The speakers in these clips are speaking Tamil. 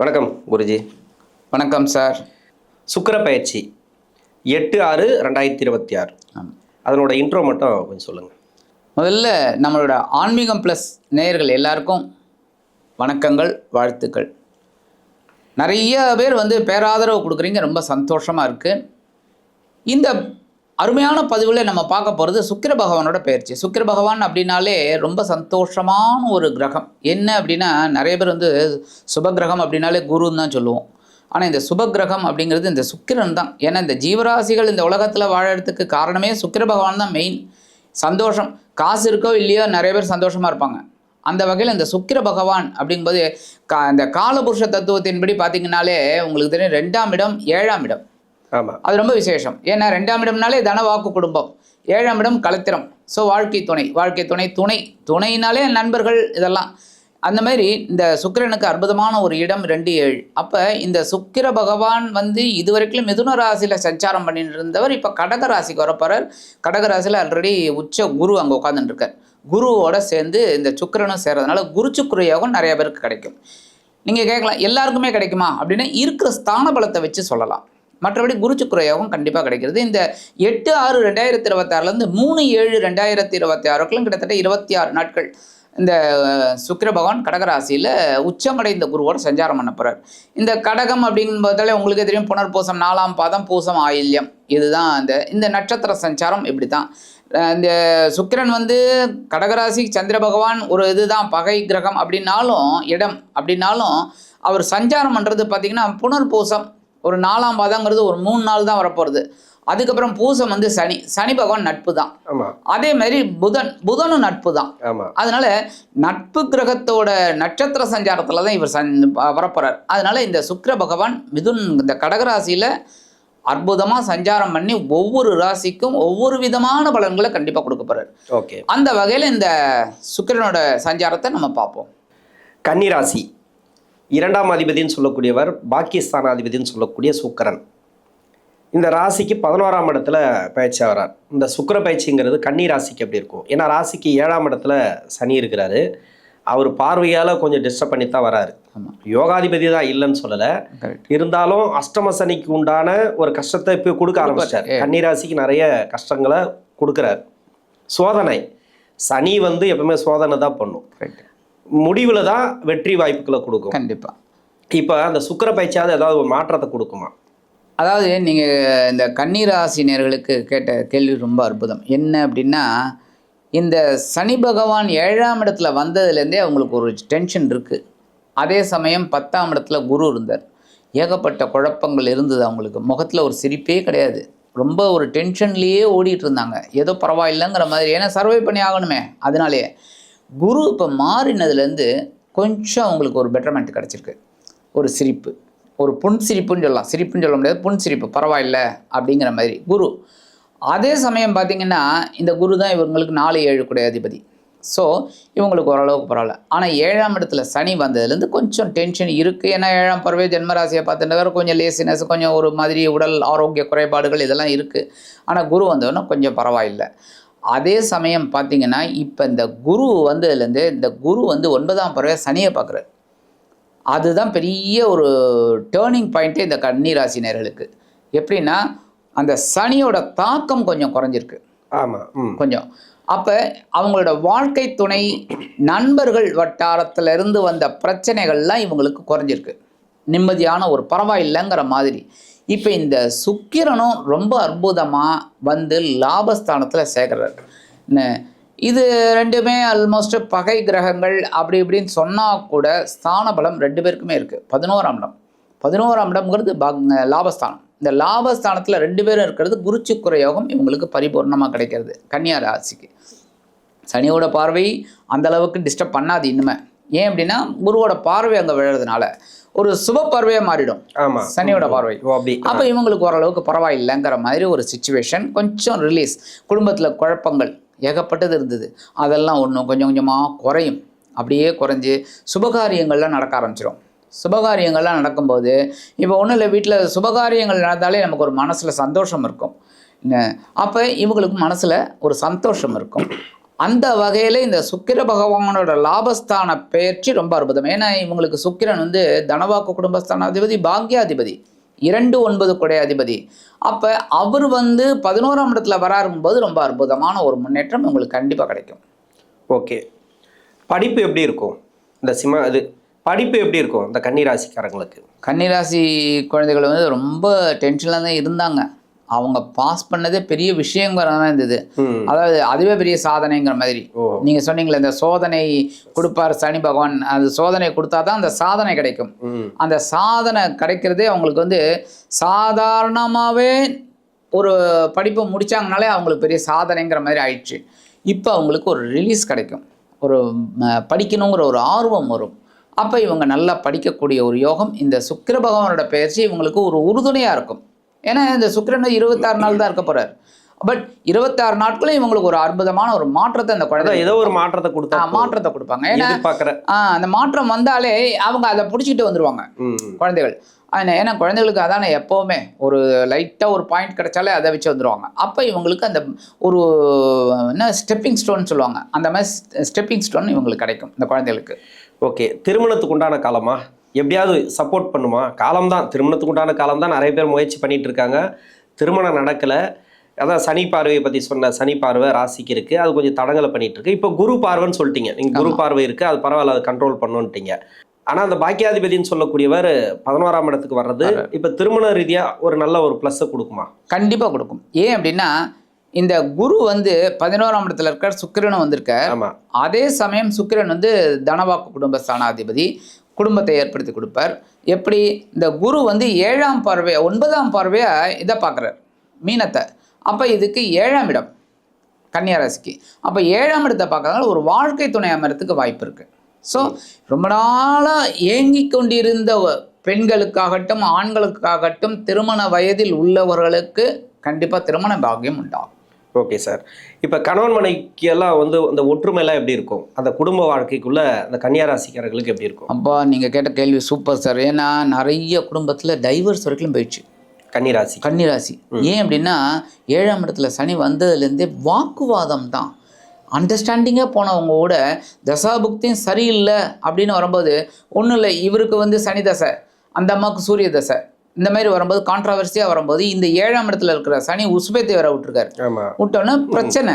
வணக்கம் குருஜி. வணக்கம் சார். சுக்கிர பயிற்சி 8/6/2026. அதனோட இன்ட்ரோ மட்டும் கொஞ்சம் சொல்லுங்கள். முதல்ல நம்மளோட ஆன்மீகம் ப்ளஸ் நேயர்கள் எல்லாருக்கும் வணக்கங்கள், வாழ்த்துக்கள். நிறைய பேர் பேராதரவு கொடுக்குறீங்க, ரொம்ப சந்தோஷமாக இருக்குது. இந்த அருமையான பதிவில் நம்ம பார்க்க போகிறது சுக்கிர பகவானோட பயிற்சி. சுக்கிர பகவான் அப்படின்னாலே ரொம்ப சந்தோஷமான ஒரு கிரகம். என்ன அப்படின்னா, நிறைய பேர் சுபகிரகம் அப்படின்னாலே குருன்னு தான் சொல்லுவோம். ஆனால் இந்த சுபகிரகம் அப்படிங்கிறது இந்த சுக்கிரன் தான். ஏன்னா இந்த ஜீவராசிகள் இந்த உலகத்தில் வாழறதுக்கு காரணமே சுக்கிர பகவான் தான் மெயின். சந்தோஷம், காசு இருக்கோ இல்லையோ நிறைய பேர் சந்தோஷமாக இருப்பாங்க. அந்த வகையில் இந்த சுக்கிர பகவான் அப்படிங்கும்போது இந்த காலபுருஷ தத்துவத்தின்படி பார்த்திங்கனாலே உங்களுக்கு தெரியும் 2ஆம் இடம் 7ஆம் இடம். ஆமாம், அது ரொம்ப விசேஷம். ஏன்னா 2ஆம் இடம்னாலே தனவாக்கு குடும்பம், 7ஆம் இடம் கலத்திரம். ஸோ வாழ்க்கை துணை துணைனாலே நண்பர்கள், இதெல்லாம் அந்த மாதிரி இந்த சுக்கிரனுக்கு அற்புதமான ஒரு இடம் 2-7. அப்போ இந்த சுக்கிர பகவான் இதுவரைக்கும் மிதுன ராசியில் சஞ்சாரம் பண்ணிட்டு இருந்தவர் இப்போ கடக ராசிக்கு வரப்போறார். கடக ராசியில் ஆல்ரெடி உச்ச குரு அங்கே உட்காந்துட்டுருக்கார். குருவோட சேர்ந்து இந்த சுக்கிரனும் சேர்றதுனால குரு சுக்கிர யோகம் நிறைய பேருக்கு கிடைக்கும். நீங்கள் கேட்கலாம், எல்லாருக்குமே கிடைக்குமா அப்படின்னா இருக்கிற ஸ்தான பலத்தை வச்சு சொல்லலாம். மற்றபடி குரு சுக்கிர யோகம் கண்டிப்பாக கிடைக்கிறது. இந்த 8/6/2026 3/7/2026 கிட்டத்தட்ட 26 நாட்கள் இந்த சுக்கிர பகவான் கடகராசியில் உச்சமடைந்த குருவோட சஞ்சாரம் பண்ண போகிறார். இந்த கடகம் அப்படிங்கும்போதாலே உங்களுக்கே தெரியும், புனர்பூசம் 4ஆம் பாதம், பூசம் ஆயில்யம், இதுதான் இந்த நட்சத்திர சஞ்சாரம். இப்படி தான் இந்த சுக்கிரன் கடகராசி சந்திர பகவான் ஒரு இதுதான் பகை கிரகம் அப்படின்னாலும், இடம் அப்படின்னாலும், அவர் சஞ்சாரம் பண்ணுறது பார்த்திங்கன்னா புனர்பூசம் ஒரு 4ஆம் பாதங்கிறது ஒரு 3 நாள் தான் வரப்போகிறது. அதுக்கப்புறம் பூசம் சனி பகவான் நட்பு தான். அதே மாதிரி புதனும் நட்பு தான். அதனால நட்பு கிரகத்தோட நட்சத்திர சஞ்சாரத்தில் தான் இவர் வரப்போறார். அதனால இந்த சுக்கிர பகவான் இந்த கடகராசியில் அற்புதமாக சஞ்சாரம் பண்ணி ஒவ்வொரு ராசிக்கும் ஒவ்வொரு விதமான பலன்களை கண்டிப்பாக கொடுக்க போறார். ஓகே, அந்த வகையில் இந்த சுக்கிரனோட சஞ்சாரத்தை நம்ம பார்ப்போம். கன்னிராசி 2ஆம் அதிபதினு சொல்லக்கூடியவர், பாக்கியஸ்தானாதிபதினு சொல்லக்கூடிய சுக்கிரன் இந்த ராசிக்கு 11ஆம் இடத்துல பயிற்சி ஆகிறார். இந்த சுக்கிர பயிற்சிங்கிறது கன்னி ராசிக்கு எப்படி இருக்கும்? ஏன்னா ராசிக்கு 7ஆம் இடத்துல சனி இருக்கிறாரு. அவர் பார்வையால் கொஞ்சம் டிஸ்டர்ப் பண்ணி தான் வராரு. யோகாதிபதி தான் இல்லைன்னு சொல்லலை, இருந்தாலும் அஷ்டம சனிக்கு உண்டான ஒரு கஷ்டத்தை இப்போ கொடுக்க ஆரம்பிச்சிட்டார். கன்னிராசிக்கு நிறைய கஷ்டங்களை கொடுக்குறார். சோதனை, சனி எப்பவுமே சோதனை தான் பண்ணும், முடிவில் தான் வெற்றி வாய்ப்புகளை கொடுக்கும். கண்டிப்பாக. இப்போ அந்த சுக்கிர பயிற்சியாவது ஏதாவது ஒரு மாற்றத்தை கொடுக்குமா? அதாவது நீங்கள் இந்த கன்னிராசினியர்களுக்கு கேட்ட கேள்வி ரொம்ப அற்புதம். என்ன அப்படின்னா, இந்த சனி பகவான் 7ஆம் இடத்துல வந்ததுலேருந்தே அவங்களுக்கு ஒரு டென்ஷன் இருக்குது. அதே சமயம் 10ஆம் இடத்துல குரு இருந்தார். ஏகப்பட்ட குழப்பங்கள் இருந்தது அவங்களுக்கு. முகத்தில் ஒரு சிரிப்பே கிடையாது. ரொம்ப ஒரு டென்ஷன்லேயே ஓடிட்டு இருந்தாங்க. ஏதோ பரவாயில்லைங்கிற மாதிரி, ஏன்னா சர்வை பண்ணி ஆகணுமே. அதனாலே குரு இப்போ மாறினதுலேருந்து கொஞ்சம் அவங்களுக்கு ஒரு பெட்டர்மெண்ட் கிடச்சிருக்கு. ஒரு சிரிப்பு, ஒரு புன்சிரிப்புன்னு சொல்லலாம். சிரிப்புன்னு சொல்ல முடியாது, புன்சிரிப்பு, பரவாயில்ல அப்படிங்கிற மாதிரி குரு. அதே சமயம் பார்த்திங்கன்னா இந்த குரு தான் இவங்களுக்கு 4-7 கூட அதிபதி. ஸோ இவங்களுக்கு ஓரளவுக்கு பரவாயில்ல. ஆனால் 7ஆம் இடத்துல சனி வந்ததுலேருந்து கொஞ்சம் டென்ஷன் இருக்குது. ஏன்னா 7ஆம் பறவை ஜென்மராசியை பார்த்துட்டு கொஞ்சம் லேசினஸ், கொஞ்சம் ஒரு மாதிரி உடல் ஆரோக்கிய குறைபாடுகள் இதெல்லாம் இருக்குது. ஆனால் குரு வந்ததுன்னா கொஞ்சம் பரவாயில்லை. அதே சமயம் பார்த்திங்கன்னா இப்போ இந்த குரு வந்ததுலேருந்து இந்த குரு 9ஆம் பறவை சனியை பார்க்குறாரு. அதுதான் பெரிய ஒரு டேர்னிங் பாயிண்ட்டே இந்த கன்னிராசினியர்களுக்கு. எப்படின்னா, அந்த சனியோட தாக்கம் கொஞ்சம் குறைஞ்சிருக்கு. ஆமாம், கொஞ்சம். அப்போ அவங்களோட வாழ்க்கை துணை, நண்பர்கள் வட்டாரத்திலிருந்து வந்த பிரச்சனைகள்லாம் இவங்களுக்கு குறைஞ்சிருக்கு. நிம்மதியான ஒரு பரவாயில்லைங்கிற மாதிரி. இப்போ இந்த சுக்கிரனும் ரொம்ப அற்புதமாக லாபஸ்தானத்தில் சேர்க்குறாரு. இது ரெண்டுமே ஆல்மோஸ்ட் பகை கிரகங்கள் அப்படி இப்படின்னு சொன்னால் கூட ஸ்தான பலம் 2 பேருக்குமே இருக்குது. 11ஆம் இடம், 11ஆம் இடம்ங்கிறது லாபஸ்தானம். இந்த லாபஸ்தானத்தில் 2 பேரும் இருக்கிறது குரு சுக்கிர யோகம் இவங்களுக்கு பரிபூர்ணமாக கிடைக்கிறது. கன்னியா ராசிக்கு சனியோட பார்வை அந்த அளவுக்கு டிஸ்டர்ப் பண்ணாது இன்னுமே. ஏன் அப்படின்னா குருவோட பார்வை அங்கே விழுறதுனால ஒரு சுப பார்வையாக மாறிடும் சனியோட பார்வை. அப்போ இவங்களுக்கு ஓரளவுக்கு பரவாயில்லைங்கிற மாதிரி ஒரு சிச்சுவேஷன். கொஞ்சம் ரிலீஸ். குடும்பத்தில் குழப்பங்கள் ஏகப்பட்டது இருந்தது, அதெல்லாம் ஒன்றும் கொஞ்சம் கொஞ்சமாக குறையும். அப்படியே குறைஞ்சி சுபகாரியங்கள்லாம் நடக்க ஆரம்பிச்சிடும். சுபகாரியங்கள்லாம் நடக்கும்போது இப்போ ஒன்றும் இல்லை, வீட்டில் சுபகாரியங்கள் நடந்தாலே நமக்கு ஒரு மனசில் சந்தோஷம் இருக்கும். அப்போ இவங்களுக்கு மனசில் ஒரு சந்தோஷம் இருக்கும். அந்த வகையில் இந்த சுக்கிர பகவானோட லாபஸ்தான பெயர்ச்சி ரொம்ப அற்புதம். ஏன்னா இவங்களுக்கு சுக்கிரன் வந்து தனவாக்கு குடும்பஸ்தானாதிபதி, பாக்யாதிபதி, 2-9 கொடை அதிபதி. அப்போ அவர் வந்து 11ஆம் இடத்துல வராரும்போது ரொம்ப அற்புதமான ஒரு முன்னேற்றம் உங்களுக்கு கண்டிப்பாக கிடைக்கும். ஓகே, படிப்பு எப்படி இருக்கும் இந்த படிப்பு எப்படி இருக்கும் இந்த கன்னிராசிக்காரங்களுக்கு? கன்னிராசி குழந்தைகள் வந்து ரொம்ப டென்ஷனில் தான் இருந்தாங்க. அவங்க பாஸ் பண்ணதே பெரிய விஷயங்கிற தான் இருந்தது. அதாவது அதுவே பெரிய சாதனைங்கிற மாதிரி. நீங்கள் சொன்னீங்களே இந்த சோதனை கொடுப்பார் சனி பகவான், அது சோதனை கொடுத்தா தான் அந்த சாதனை கிடைக்கும். அந்த சாதனை கிடைக்கிறதே அவங்களுக்கு வந்து சாதாரணமாகவே ஒரு படிப்பை முடித்தாங்கனாலே அவங்களுக்கு பெரிய சாதனைங்கிற மாதிரி ஆயிடுச்சு. இப்போ அவங்களுக்கு ஒரு ரிலீஸ் கிடைக்கும், ஒரு படிக்கணுங்கிற ஒரு ஆர்வம் வரும். அப்போ இவங்க நல்லா படிக்கக்கூடிய ஒரு யோகம். இந்த சுக்கிர பகவானோட பயிற்சி இவங்களுக்கு ஒரு உறுதுணையாக இருக்கும். ஏன்னா இந்த சுக்கிரன் 26 நாள் தான் இருக்க போகிறார். பட் 26 நாட்களும் இவங்களுக்கு ஒரு அற்புதமான ஒரு மாற்றத்தை அந்த குழந்தை ஏதோ ஒரு மாற்றத்தை கொடுப்பாங்க. ஏன்னா அந்த மாற்றம் வந்தாலே அவங்க அதை பிடிச்சிக்கிட்டு வந்துடுவாங்க குழந்தைகள். ஏன்னா குழந்தைகளுக்கு அதானே எப்போவுமே ஒரு லைட்டாக ஒரு பாயிண்ட் கிடைச்சாலே அதை வச்சு வந்துடுவாங்க. அப்போ இவங்களுக்கு அந்த ஒரு என்ன ஸ்டெப்பிங் ஸ்டோன் சொல்லுவாங்க, அந்த மாதிரி ஸ்டெப்பிங் ஸ்டோன் இவங்களுக்கு கிடைக்கும் இந்த குழந்தைகளுக்கு. ஓகே, திருமணத்துக்கு உண்டான காலமா? எப்படியாவது சப்போர்ட் பண்ணுமா? காலம்தான், திருமணத்துக்கு உண்டான காலம் தான். நிறைய பேர் முயற்சி பண்ணிட்டு இருக்காங்க, திருமணம் நடக்கலை. அதான் சனி பார்வையை பற்றி சொன்ன, சனி பார்வை ராசிக்கு இருக்குது, அது கொஞ்சம் தடங்களை பண்ணிட்டு இருக்கு. இப்போ குரு பார்வைன்னு சொல்லிட்டீங்க, நீங்கள் குரு பார்வை இருக்குது, அது பரவாயில்ல, அதை கண்ட்ரோல் பண்ணுன்ட்டீங்க. ஆனால் அந்த பாக்கியாதிபதினு சொல்லக்கூடியவர் 11ஆம் இடத்துக்கு வர்றது இப்போ திருமண ரீதியாக ஒரு நல்ல ஒரு ப்ளஸ்ஸை கொடுக்குமா? கண்டிப்பாக கொடுக்கும். ஏன் அப்படின்னா இந்த குரு வந்து 11ஆம் இடத்துல இருக்கார், சுக்கிரனும் வந்திருக்கார். ஆமாம், அதே சமயம் சுக்கிரன் வந்து தனவாக்கு குடும்பஸ்தானாதிபதி, குடும்பத்தை ஏற்படுத்தி கொடுப்பார். எப்படி இந்த குரு வந்து 7ஆம் பார்வையா 9ஆம் பார்வையா இதை பார்க்குறார், மீனத்தை. அப்போ இதுக்கு 7ஆம் இடம் கன்னியாராசிக்கு. அப்போ 7ஆம் இடத்தை பார்க்கறதுனால ஒரு வாழ்க்கை துணை அமைறதுக்கு வாய்ப்பு இருக்குது. ஸோ ரொம்ப நாளாக ஏங்கி கொண்டிருந்த பெண்களுக்காகட்டும் ஆண்களுக்காகட்டும் திருமண வயதில் உள்ளவர்களுக்கு கண்டிப்பாக திருமண பாக்கியம் உண்டாகும். ஓகே சார், இப்போ கணவன் மனைவிக்கு எல்லாம் வந்து அந்த ஒற்றுமையெல்லாம் எப்படி இருக்கும்? அந்த குடும்ப வாழ்க்கைக்குள்ள அந்த கன்னியாராசிக்காரர்களுக்கு எப்படி இருக்கும்? அப்பா நீங்கள் கேட்ட கேள்வி சூப்பர் சார். ஏன்னா நிறைய குடும்பத்தில் டைவர்ஸ் வரைக்கும் போயிடுச்சு கன்னிராசி. ஏன் அப்படின்னா 7ஆம் இடத்துல சனி வந்ததுலேருந்தே வாக்குவாதம் தான். அண்டர்ஸ்டாண்டிங்காக போனவங்க கூட தசாபுக்தியும் சரியில்லை அப்படின்னு வரும்போது ஒன்றும் இல்லை, இவருக்கு வந்து சனி தசை, அந்த அம்மாவுக்கு சூரிய தசை, இந்த மாதிரி வரும்போது கான்ட்ராவர்சியாக வரும்போது இந்த 7ஆம் இடத்துல இருக்கிற சனி உசுபேத்தி வர விட்டுருக்காரு. விட்டோன்னே பிரச்சனை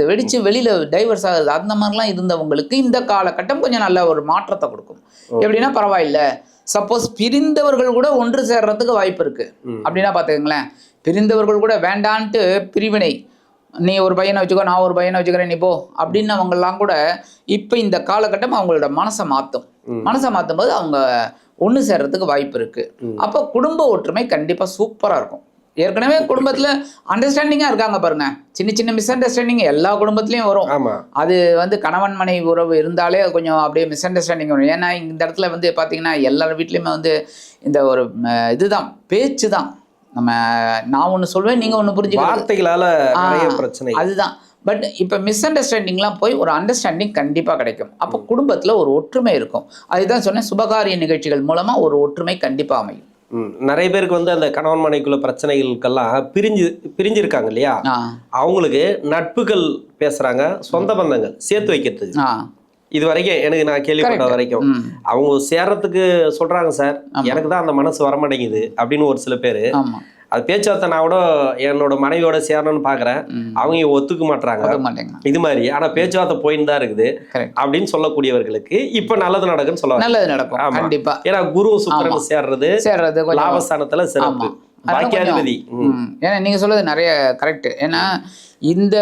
வெடிச்சு வெளியில் டைவர்ஸ் ஆகுது. அந்த மாதிரிலாம் இருந்தவங்களுக்கு இந்த காலகட்டம் கொஞ்சம் நல்ல ஒரு மாற்றத்தை கொடுக்கும். எப்படின்னா பரவாயில்ல, சப்போஸ் பிரிந்தவர்கள் கூட ஒன்று சேர்றதுக்கு வாய்ப்பு இருக்குது அப்படின்னா பார்த்துக்கங்களேன். பிரிந்தவர்கள் கூட வேண்டான்ட்டு பிரிவினை, நீ ஒரு பையனை வச்சுக்கோ, நான் ஒரு பையனை வச்சுக்கிறேன், நீ போ அப்படின்னு அவங்கெல்லாம் கூட இப்போ இந்த காலகட்டம் அவங்களோட மனசை மாற்றும் போது அவங்க ஒன்று சேர்றதுக்கு வாய்ப்பு இருக்குது. அப்போ குடும்ப ஒற்றுமை கண்டிப்பாக சூப்பராக இருக்கும். ஏற்கனவே குடும்பத்தில் அண்டர்ஸ்டாண்டிங்காக இருக்காங்க பாருங்க, சின்ன மிஸ் அண்டர்ஸ்டாண்டிங் எல்லா குடும்பத்துலேயும் வரும். அது வந்து கணவன் மனைவி உறவு இருந்தாலே கொஞ்சம் அப்படியே மிஸ் அண்டர்ஸ்டாண்டிங் வரும். ஏன்னா இந்த இடத்துல வந்து பார்த்தீங்கன்னா எல்லார் வீட்லேயுமே வந்து இந்த ஒரு இதுதான், பேச்சு தான். நான் ஒன்று சொல்வேன், நீங்கள் ஒன்று புரிஞ்சுக்க, வார்த்தைகளால் பிரச்சனை அதுதான். பட் இப்போ மிஸ் அண்டர்ஸ்டாண்டிங்லாம் போய் ஒரு அண்டர்ஸ்டாண்டிங் கண்டிப்பாக கிடைக்கும். அப்போ குடும்பத்தில் ஒரு ஒற்றுமை இருக்கும். அதுதான் சொன்னேன், சுபகாரிய நிகழ்ச்சிகள் மூலமாக ஒரு ஒற்றுமை கண்டிப்பாக அமையும். நிறைய பேருக்கு வந்து அந்த கணவன் மனைவிக்குள்ள பிரச்சனைகளுக்கெல்லாம் பிரிஞ்சிருக்காங்க இல்லையா, அவங்களுக்கு நட்புகள் பேசுறாங்க, சொந்த பந்தங்கள் சேர்த்து வைக்கிறதுக்கு. இது வரைக்கும் நான் கேள்விப்பட்ட வரைக்கும் அவங்க சேர்றதுக்கு சொல்றாங்க, சார் எனக்கு தான் அந்த மனசு வரமாட்டேங்குது அப்படின்னு ஒரு சில பேர். அது பேச்சுவார்த்தை நான் கூட என்னோட மனைவியோட சேரணும்னு பாக்குறேன், அவங்க ஒத்துக்க மாட்டாங்க இது மாதிரி. ஆனா பேச்சுவார்த்தை போயின்னு தான் இருக்குது அப்படின்னு சொல்லக்கூடியவர்களுக்கு இப்ப நல்லது நடக்குன்னு சொல்லுவாங்க. நல்லது நடக்கும் கண்டிப்பா. ஏன்னா குரு சுக்கிரன் சேர்றது லாபஸ்தானத்துல சிறப்பு, பாக்கியாதிபதி. ஏன்னா நீங்க சொல்றது நிறைய கரெக்ட். ஏன்னா இந்த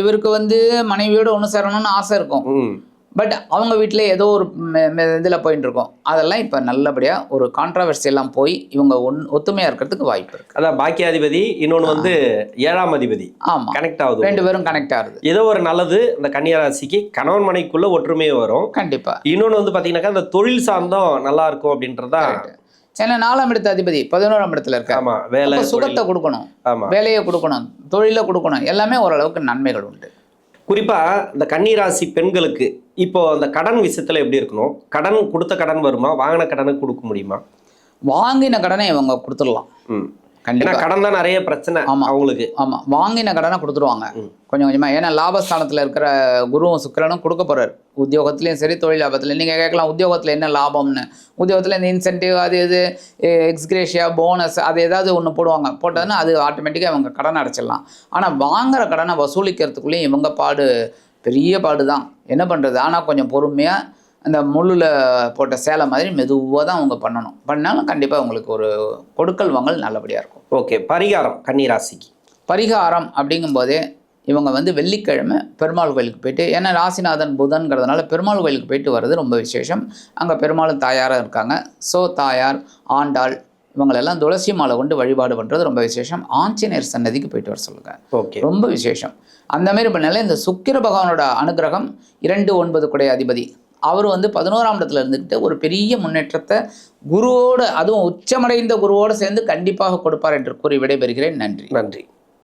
இவருக்கு வந்து மனைவியோட ஒண்ணு சேரணும்னு ஆசை இருக்கும், பட் அவங்க வீட்டில் ஏதோ ஒரு இதில் போயிட்டு இருக்கோம். அதெல்லாம் இப்போ நல்லபடியாக ஒரு கான்ட்ராவர்சி எல்லாம் போய் இவங்க ஒத்துமையாக இருக்கிறதுக்கு வாய்ப்பு இருக்குது. அதான் பாக்கியாதிபதி, இன்னொன்று வந்து 7ஆம் அதிபதி. ஆமாம், கனெக்ட் ஆகுது, 2 பேரும் கனெக்ட் ஆகுது. ஏதோ ஒரு நல்லது இந்த கன்னியாராசிக்கு, கணவன் மனைக்குள்ள ஒற்றுமையே வரும் கண்டிப்பாக. இன்னொன்று வந்து பார்த்தீங்கன்னாக்கா இந்த தொழில் சார்ந்தும் நல்லா இருக்கும் அப்படின்றதா. ஏன்னா 4ஆம் இடத்து அதிபதி 11ஆம் இடத்துல இருக்கு. ஆமாம், வேலை சுகத்தை கொடுக்கணும், வேலையை கொடுக்கணும், தொழிலை கொடுக்கணும், எல்லாமே ஓரளவுக்கு நன்மைகள் உண்டு. குறிப்பாக இந்த கன்னிராசி பெண்களுக்கு இப்போ அந்த கடன் விஷயத்தில் எப்படி இருக்கணும்? கடன் கொடுத்த கடன் வருமா? வாங்கின கடனை கொடுக்க முடியுமா? வாங்கின கடனை இவங்க கொடுத்துடலாம். கண்டிப்பா. ஏன்னா கடன் தான் நிறைய பிரச்சனை ஆமா. அவங்களுக்கு. ஆமா, வாங்கின கடனை கொடுத்துருவாங்க கொஞ்சம் கொஞ்சமா. ஏன்னா லாபஸ்தானத்தில் இருக்கிற குருவும் சுக்கிரனும் கொடுக்க போறாரு. உத்தியோகத்துலேயும் சரி, தொழில் லாபத்தில். நீங்கள் கேட்கலாம் உத்தியோகத்தில் என்ன லாபம்னு. உத்தியோகத்தில் இந்த இன்சென்டிவ் அது இது எக்ஸ்கிரேஷியா போனஸ் அது ஏதாவது ஒன்று போடுவாங்க. போட்டதுன்னா அது ஆட்டோமேட்டிக்காக இவங்க கடனை அடைச்சிடலாம். ஆனால் வாங்குற கடனை வசூலிக்கிறதுக்குள்ளேயும் இவங்க பெரிய பாடு தான். என்ன பண்ணுறது? ஆனால் கொஞ்சம் பொறுமையாக அந்த முள்ளில் போட்ட சேலை மாதிரி மெதுவாக தான் அவங்க பண்ணணும். பண்ணாலும் கண்டிப்பாக உங்களுக்கு ஒரு கொடுக்கல் வாங்கல் நல்லபடியாக இருக்கும். ஓகே, பரிகாரம் கன்னி ராசிக்கு. பரிகாரம் அப்படிங்கும்போதே இவங்க வெள்ளிக்கிழமை பெருமாள் கோயிலுக்கு போயிட்டு, ஏன்னா ராசிநாதன் புதன்கிறதுனால பெருமாள் கோயிலுக்கு போயிட்டு வர்றது ரொம்ப விசேஷம். அங்கே பெருமாளும் தாயாராக இருக்காங்க. ஸோ தாயார், ஆண்டாள் இவங்களெல்லாம் துளசி மாலை கொண்டு வழிபாடு பண்ணுறது ரொம்ப விசேஷம். ஆஞ்சநேயர் சன்னதிக்கு போயிட்டு வர சொல்லுங்கள். ஓகே, ரொம்ப விசேஷம். அந்த மாதிரி பண்ணால இந்த சுக்கிர பகவானோட அனுகிரகம் 2-9 குடைய அதிபதி அவர் 11ஆம் இடத்துல இருந்துக்கிட்டு ஒரு பெரிய முன்னேற்றத்தை குருவோடு, அதுவும் உச்சமடைந்த குருவோடு சேர்ந்து கண்டிப்பாக கொடுப்பார் என்று கூறி விடைபெறுகிறேன். நன்றி. நன்றி.